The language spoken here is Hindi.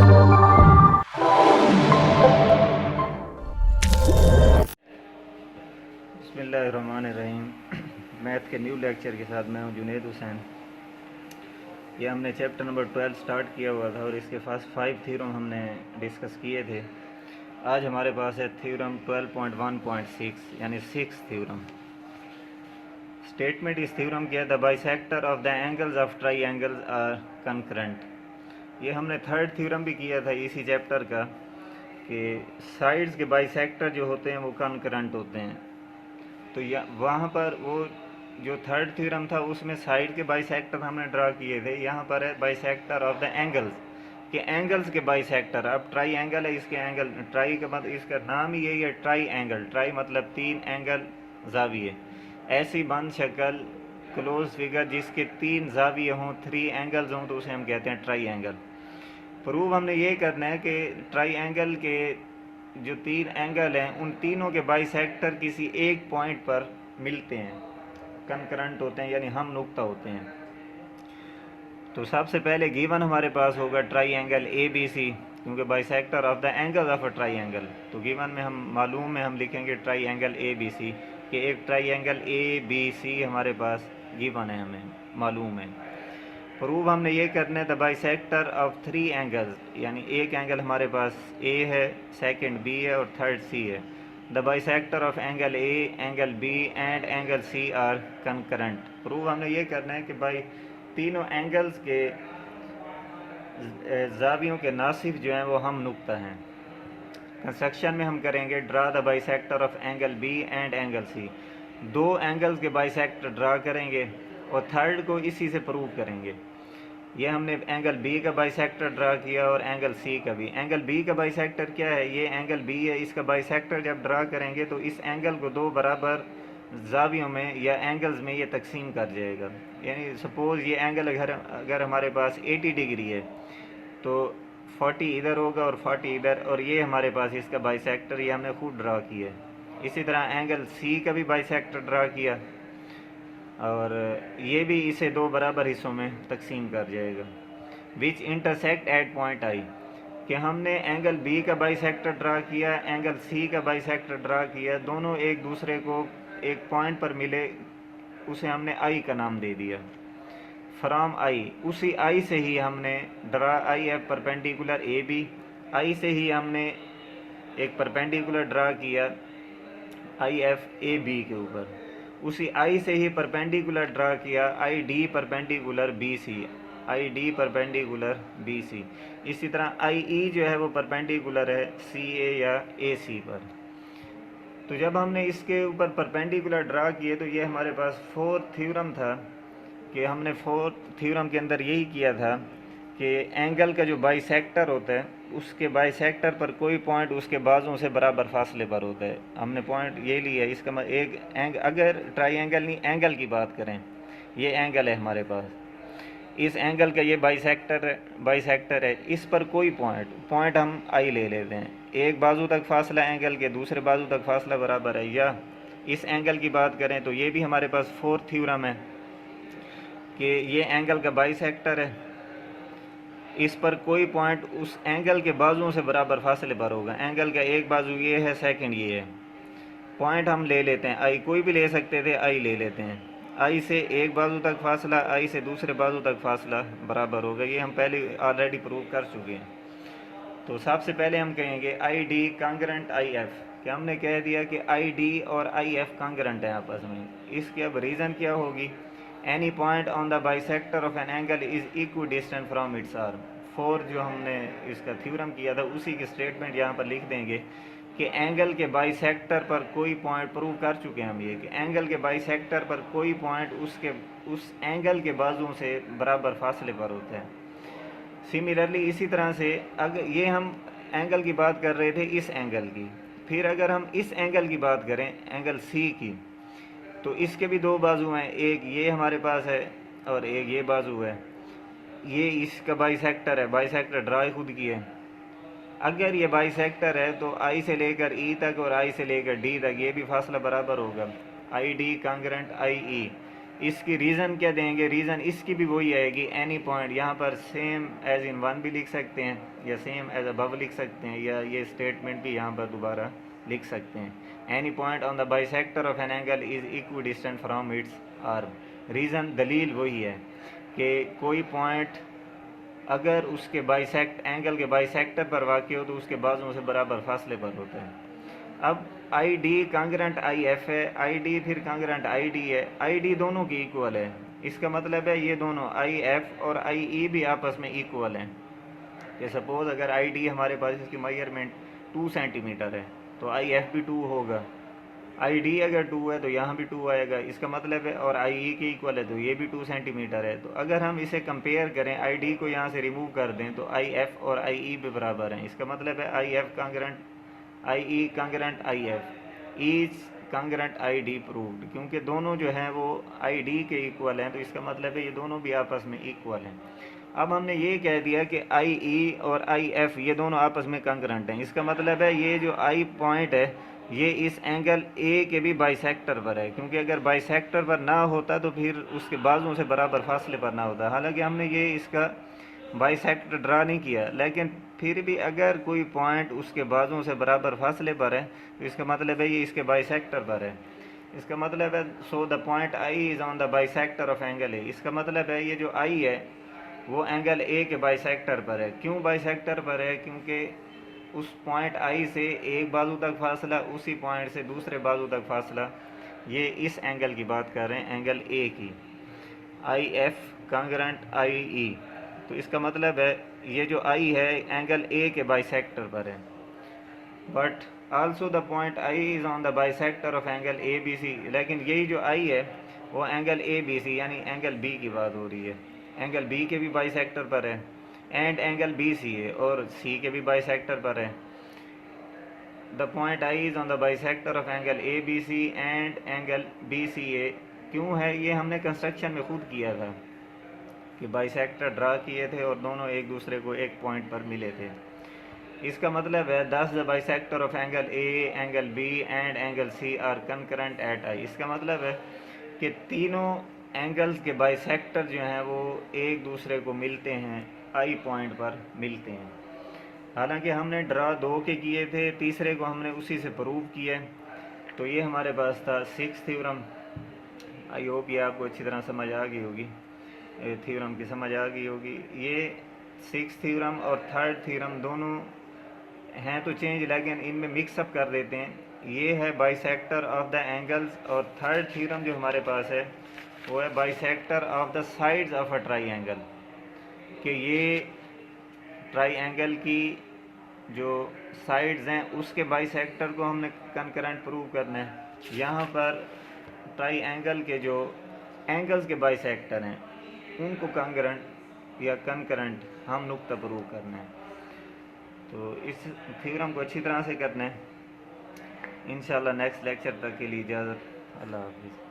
बिस्मिल्लाहिर्रहमानिर्रहीम। मैथ के न्यू लेक्चर के साथ मैं हूं जुनैद हुसैन। ये हमने चैप्टर नंबर 12 स्टार्ट किया हुआ था और इसके फर्स्ट 5 थ्योरम हमने डिस्कस किए थे। आज हमारे पास है थ्योरम 12.1.6 यानी 6 थ्योरम। स्टेटमेंट इस थ्योरम की है, the bisector of the angles of triangles are concurrent. ये हमने थर्ड थ्योरम भी किया था इसी चैप्टर का कि साइड्स के बाइसेक्टर जो होते हैं वो कंकरेंट होते हैं। तो वहाँ पर वो जो थर्ड थ्योरम था उसमें साइड के बाइसेक्टर हमने ड्रा किए थे। यहाँ पर है बाइसेक्टर ऑफ द एंगल्स के एंगल्स के बाइसेक्टर। अब ट्राई एंगल है, इसके एंगल ट्राई का मतलब इसका नाम ही यही है ट्राई एंगल। ट्राई मतलब 3 एंगल जाविये। ऐसी बंद शक्ल क्लोज फिगर जिसके 3 जाविये हों, 3 एंगल्स हों, तो उसे हम कहते हैं ट्राई एंगल। प्रूव हमने ये करना है कि ट्राई एंगल के जो 3 एंगल हैं उन तीनों के बाइसेक्टर किसी एक पॉइंट पर मिलते हैं, कंकरेंट होते हैं, यानी हम नुक्ता होते हैं। तो सबसे पहले गिवन हमारे पास होगा triangle A B C, क्योंकि bisector of the angle of a triangle. तो गिवन में हम मालूम है, हम लिखेंगे triangle A B C कि एक triangle A B C हमारे पास गिवन है, हमें मालूम है। प्रूव हमने ये करना है द बाइसेक्टर ऑफ 3 एंगल्स, यानी एक एंगल हमारे पास ए है, सेकंड बी है और थर्ड सी है। The bisector of angle A, angle B and angle C are concurrent. Prove हमने ये करना है कि भाई तीनों एंगल्स के जावियों के नासिफ जो हैं वो हम नुक्ता हैं। कंस्ट्रक्शन में हम करेंगे draw the bisector of angle B and angle C. 2 angles के बाइसेक्टर ड्रा करेंगे और थर्ड को इसी से प्रूव करेंगे। ये हमने एंगल बी का बाइसेक्टर ड्रा किया और एंगल सी का भी। एंगल बी का बाइसेक्टर क्या है, ये एंगल बी है, इसका बाइसेक्टर जब ड्रा करेंगे तो इस एंगल को 2 बराबर जावियों में या एंगल्स में ये तकसीम कर जाएगा। यानी सपोज़ ये एंगल अगर हमारे पास 80 डिग्री है तो 40 इधर होगा और 40 इधर, और ये हमारे पास इसका बाइसेक्टर ये हमने खुद ड्रा किया। इसी तरह एंगल सी का भी बाइसेक्टर ड्रा किया और ये भी इसे 2 बराबर हिस्सों में तकसीम कर जाएगा। विच इंटरसेक्ट एट पॉइंट आई, कि हमने एंगल बी का बाइसेक्टर ड्रा किया, एंगल सी का बाइसेक्टर ड्रा किया, दोनों एक दूसरे को एक पॉइंट पर मिले, उसे हमने आई का नाम दे दिया। फ्रॉम आई, उसी आई से ही हमने draw I F perpendicular A B, I से ही हमने एक परपेंडिकुलर ड्रा किया आई एफ ए बी के ऊपर। उसी आई से ही परपेंडिकुलर ड्रा किया I D perpendicular B C, I D perpendicular B C. इसी तरह आई ई जो है वो परपेंडिकुलर है सी ए या ए सी पर। तो जब हमने इसके ऊपर परपेंडिकुलर ड्रा किए तो ये हमारे पास 4th थ्योरम था कि हमने 4th थ्योरम के अंदर यही किया था कि एंगल का जो बाइसेक्टर होता है उसके बाइसेक्टर पर कोई पॉइंट उसके बाजुओं से बराबर फासले पर होता है। हमने पॉइंट ये लिया, इसका एक अगर ट्राइएंगल नहीं एंगल की बात करें, ये एंगल है हमारे पास, इस एंगल का ये बाइसेक्टर है, इस पर कोई पॉइंट हम आई ले लेते हैं। एक बाजू तक फासला एंगल के दूसरे बाजू तक फासला बराबर है। या इस एंगल की बात करें तो ये भी हमारे पास 4th थ्योरम है कि ये एंगल का बाइसेक्टर है, इस पर कोई पॉइंट उस एंगल के बाजुओं से बराबर फासले पर होगा। एंगल का एक बाजू ये है, सेकंड ये है, पॉइंट हम ले लेते हैं आई, कोई भी ले सकते थे, आई ले लेते हैं। आई से एक बाजू तक फासला, आई से दूसरे बाजू तक फासला बराबर होगा। ये हम पहले ऑलरेडी प्रूव कर चुके हैं। तो सबसे पहले हम कहेंगे I D congruent I F, कि हमने कह दिया कि आई डी और आई एफ कांग्रेंट है आपस में। इसकी अब रीज़न क्या होगी, any point on the bisector of an angle is equi distant from its arm. 4 जो हमने इसका थ्योरम किया था उसी की स्टेटमेंट यहाँ पर लिख देंगे कि एंगल के बाइसेक्टर पर कोई पॉइंट, प्रूव कर चुके हैं हम ये कि एंगल के बाइसेक्टर पर कोई पॉइंट उस एंगल के बाजुओं से बराबर फासले पर होता है। सिमिलरली इसी तरह से अगर ये हम एंगल की बात कर रहे थे इस एंगल की, फिर अगर हम इस एंगल की बात करें एंगल सी की, तो इसके भी 2 बाजू हैं, एक ये हमारे पास है और एक ये बाजू है। ये इसका बाइसेक्टर है, बाइसेक्टर ड्रा खुद की है। अगर ये बाइसेक्टर है तो आई से लेकर ई तक और आई से लेकर डी तक ये भी फासला बराबर होगा, आई डी कांग्रेंट आई ई। इसकी रीज़न क्या देंगे, रीज़न इसकी भी वही आएगी, एनी पॉइंट, यहाँ पर सेम एज इन वन भी लिख सकते हैं या सेम एज अबव लिख सकते हैं, या ये स्टेटमेंट भी यहाँ पर दोबारा लिख सकते हैं। Any point on the bisector of an angle is equi distant from it's arm. Reason दलील वही है कि कोई पॉइंट अगर उसके एंगल के बाइसेक्टर पर वाक़ हो तो उसके बाजुओं से बराबर फासले पर होता है। अब I D congruent I F है, आई डी फिर कांग्रेंट आई डी है, आई डी दोनों की इक्वल है। इसका मतलब है ये दोनों आई एफ और आई ई भी आपस में इक्वल हैं। कि सपोज़ अगर आई डी हमारे पास इसकी मेजरमेंट 2 सेंटीमीटर है तो आई एफ भी 2 होगा, आई डी अगर 2 है तो यहाँ भी 2 आएगा। इसका मतलब है, और आई ई के इक्वल है तो ये भी 2 सेंटीमीटर है। तो अगर हम इसे कंपेयर करें, आई डी को यहाँ से रिमूव कर दें तो आई एफ और आई ई भी बराबर हैं। इसका मतलब है I F congruent I E congruent I F is congruent I D proved, क्योंकि दोनों जो हैं वो आई डी के इक्वल हैं। तो इसका मतलब है ये दोनों भी आपस में इक्वल हैं। अब हमने ये कह दिया कि आई ई और आई एफ ये दोनों आपस में कांग्रेंट हैं। इसका मतलब है ये जो आई पॉइंट है ये इस एंगल ए के भी बाइसेक्टर पर है, क्योंकि अगर बाइसेक्टर पर ना होता तो फिर उसके बाजुओं से बराबर फासले पर ना होता। हालांकि हमने ये इसका बाइसेक्टर ड्रा नहीं किया, लेकिन फिर भी अगर कोई पॉइंट उसके बाजुओं से बराबर फासले पर है तो इसका मतलब है ये इसके बाइसेक्टर पर है। इसका मतलब है so the point I is on the bisector of angle ए। इसका मतलब है ये जो आई है वो एंगल ए के बाइसेक्टर पर है। क्यों बाइसेक्टर पर है? क्योंकि उस पॉइंट आई से एक बाजू तक फासला, उसी पॉइंट से दूसरे बाजू तक फासला, ये इस एंगल की बात कर रहे हैं, एंगल ए की, आई एफ कांग्रेंट आई ई। तो इसका मतलब है ये जो आई है एंगल ए के बाइसेक्टर पर है। But also the point I is on the bisector of angle A B C. लेकिन यही जो आई है वो एंगल ए बी सी यानी एंगल बी की बात हो रही है, एंगल बी के भी बाइसेक्टर पर है, एंड एंगल बी सी है और सी के भी बाइसेक्टर पर है। The point I is on the bisector of angle A B C and angle B C A. क्यों है? ये हमने कंस्ट्रक्शन में खुद किया था कि बाइसेक्टर ड्रा किए थे और दोनों एक दूसरे को एक पॉइंट पर मिले थे। इसका मतलब है thus the bisector of angle A, angle B and angle C are concurrent at I. इसका मतलब है कि तीनों एंगल्स के बाइसेक्टर जो हैं वो एक दूसरे को मिलते हैं, आई पॉइंट पर मिलते हैं। हालांकि हमने ड्रा 2 के किए थे, तीसरे को हमने उसी से प्रूव किया। तो ये हमारे पास था 6th थ्योरम। आई होप ये आपको अच्छी तरह समझ आ गई होगी, थ्योरम की समझ आ गई होगी। ये 6th थ्योरम और 3rd थ्योरम दोनों हैं तो चेंज, लेकिन इनमें मिक्सअप कर देते हैं। ये है बाइसेक्टर ऑफ द एंगल्स, और 3rd थ्योरम जो हमारे पास है वो है bisector of the sides of a triangle, कि ये ट्राइएंगल की जो साइड्स हैं उसके बाइसेक्टर को हमने कंकरेंट प्रूव करना है। यहाँ पर ट्राइएंगल के जो एंगल्स के बाइसेक्टर हैं उनको कंकरेंट या कंकरेंट हम नुक्ता प्रूव करना है। तो इस थ्योरम को अच्छी तरह से करना है। इंशाल्लाह नेक्स्ट लेक्चर तक के लिए इजाज़त। अल्लाह हाफिज़।